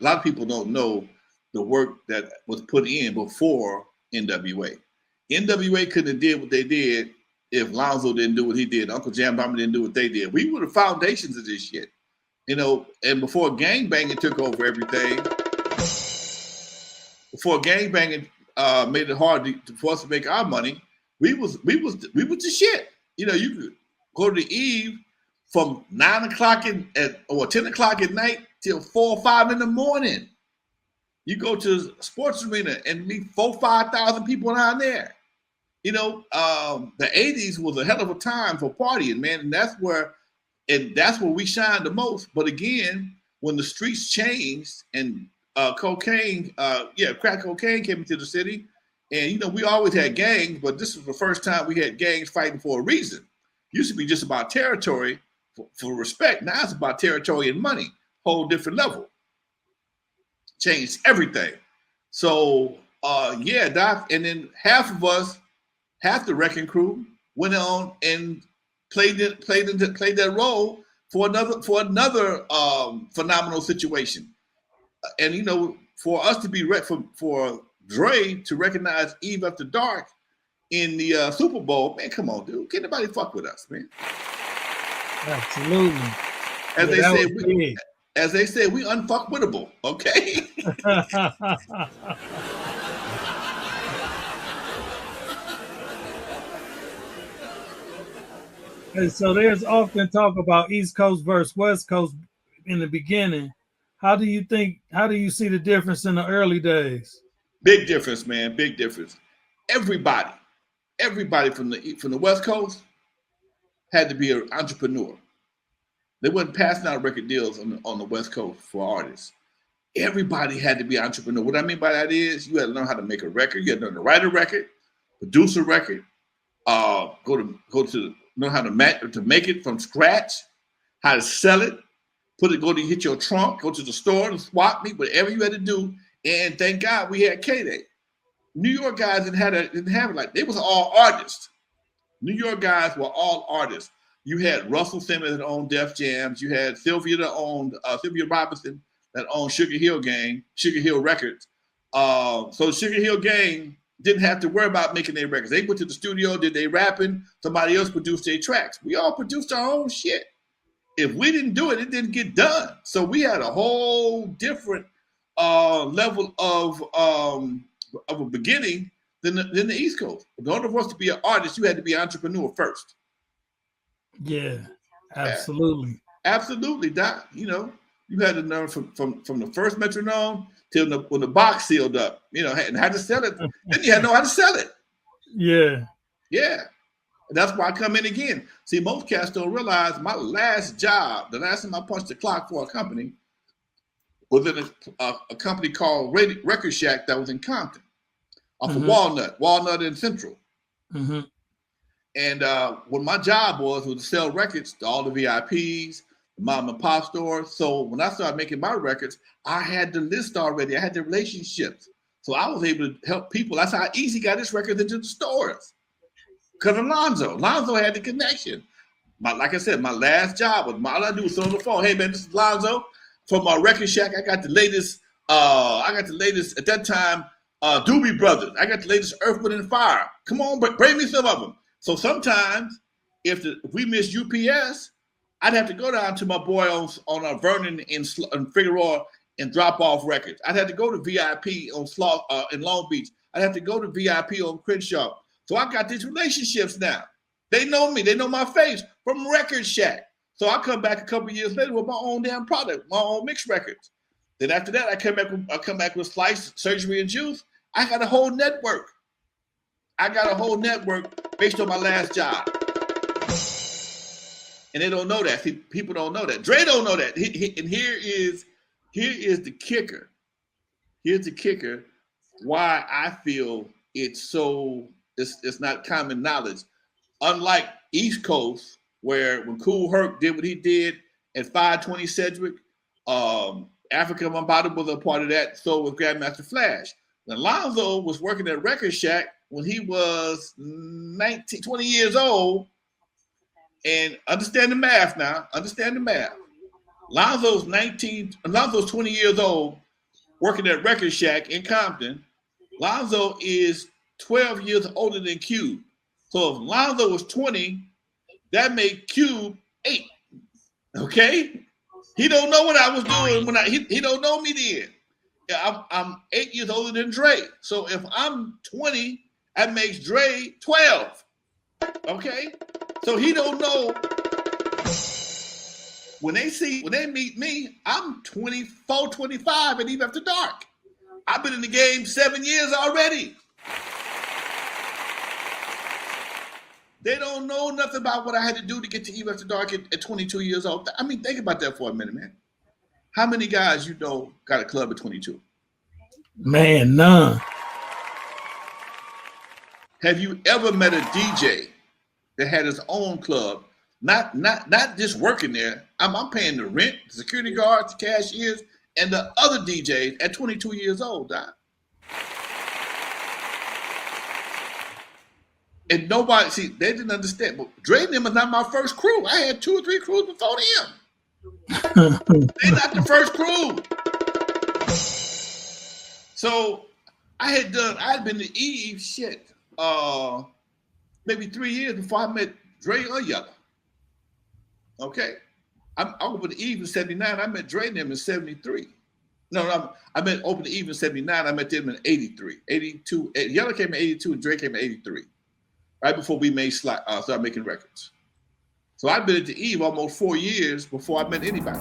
a lot of people don't know the work that was put in before NWA. NWA couldn't have did what they did if Lonzo didn't do what he did. Uncle Jam Bomber didn't do what they did. We were the foundations of this shit. And before gangbanging took over everything, before gangbanging made it hard for us to make our money, we was the shit. You could go to the Eve from 9 o'clock or 10 o'clock at night till 4 or 5 in the morning. You go to the sports arena and meet 4,000-5,000 people down there. The 80s was a hell of a time for partying, man, and that's where we shined the most. But again, when the streets changed and crack cocaine came into the city, and we always had gangs, but this was the first time we had gangs fighting for a reason. It used to be just about territory for respect. Now it's about territory and money, whole different level. Changed everything. So Doc, and then half the wrecking crew went on and played that role for another phenomenal situation. And for us to be for Dre to recognize Eve After Dark in the Super Bowl, man, come on, dude, can't nobody fuck with us, man. Absolutely. As they say, we unfuckwittable, okay? And so there's often talk about East Coast versus West Coast in the beginning. How do you see the difference in the early days? Big difference, man. Big difference. Everybody from the West Coast had to be an entrepreneur. They wasn't passing out record deals on the West Coast for artists. Everybody had to be an entrepreneur. What I mean by that is you had to learn how to make a record. You had to learn to write a record, produce a record, learn how to make it from scratch, how to sell it, hit your trunk, go to the store and swap meet, whatever you had to do. And thank God we had K-Day. New York guys didn't have it like they was all artists. New York guys were all artists. You had Russell Simmons that owned Def Jams. You had Sylvia Robinson that owned Sugar Hill Records. So Sugar Hill Gang didn't have to worry about making their records. They went to the studio, did their rapping. Somebody else produced their tracks. We all produced our own shit. If we didn't do it, it didn't get done. So we had a whole different level of a beginning than the East Coast. In order for us to be an artist, you had to be an entrepreneur first. Yeah, absolutely. Absolutely, Doc. You had to learn from the first metronome till when the box sealed up, and how to sell it. Then you had to know how to sell it. Yeah. Yeah. And that's why I come in again. See, most cats don't realize my last job, the last time I punched the clock for a company, was in a company called Record Shack that was in Compton, off of Walnut and Central. Mm-hmm. And what my job was to sell records to all the VIPs, the mom and pop stores. So when I started making my records, I had the list already. I had the relationships. So I was able to help people. That's how easy got this record into the stores. Because of Lonzo had the connection. Like I said, my last job was all I do was sit on the phone. Hey man, this is Lonzo from my Record Shack. I got the latest at that time, Doobie Brothers. I got the latest Earth, Wind and Fire. Come on, bring me some of them. So sometimes if we miss UPS, I'd have to go down to my boy on Vernon in Figueroa and drop off records. I'd have to go to VIP on in Long Beach. I'd have to go to VIP on Crenshaw. So I got these relationships now. They know me. They know my face from Record Shack. So I come back a couple years later with my own damn product, my own mixed records. Then after that, I come back with Slice, Surgery, and Juice. I got a whole network. Based on my last job. And they don't know that. See, people don't know that. Dre don't know that. And here is the kicker. Here's the kicker why I feel it's not common knowledge. Unlike East Coast, where when Kool Herc did what he did at 520 Sedgwick, Africa Bambaataa was a part of that, so was Grandmaster Flash. When Alonzo was working at Record Shack when he was 20 years old, and understand the math now, Lonzo's 20 years old working at Record Shack in Compton. Lonzo is 12 years older than Cube. So if Lonzo was 20, that made Cube 8. Okay? He don't know what I was doing when he don't know me then. Yeah, I'm 8 years older than Dre. So if I'm 20, that makes Dre 12. Okay? So he don't know. When they meet me, I'm 24, 25, and even after dark. I've been in the game 7 years already. They don't know nothing about what I had to do to get to Eve After Dark at 22 years old. I mean, think about that for a minute, man. How many guys you know got a club at 22? Man, none. Have you ever met a DJ that had his own club? Not just working there. I'm paying the rent, the security guards, the cashiers, and the other DJs at 22 years old. And nobody, see, they didn't understand. But Dre and them was not my first crew. I had 2 or 3 crews before them. They're not the first crew. So I had been to Eve, maybe 3 years before I met Dre or Yella. Okay? I opened the Eve in 79. I met Dre and them in 73. No, I met opened the Eve in 79. I met them in 83. 82. Yella came in 82 and Dre came in 83. Right before we started making records. So I've been at the Eve almost 4 years before I met anybody.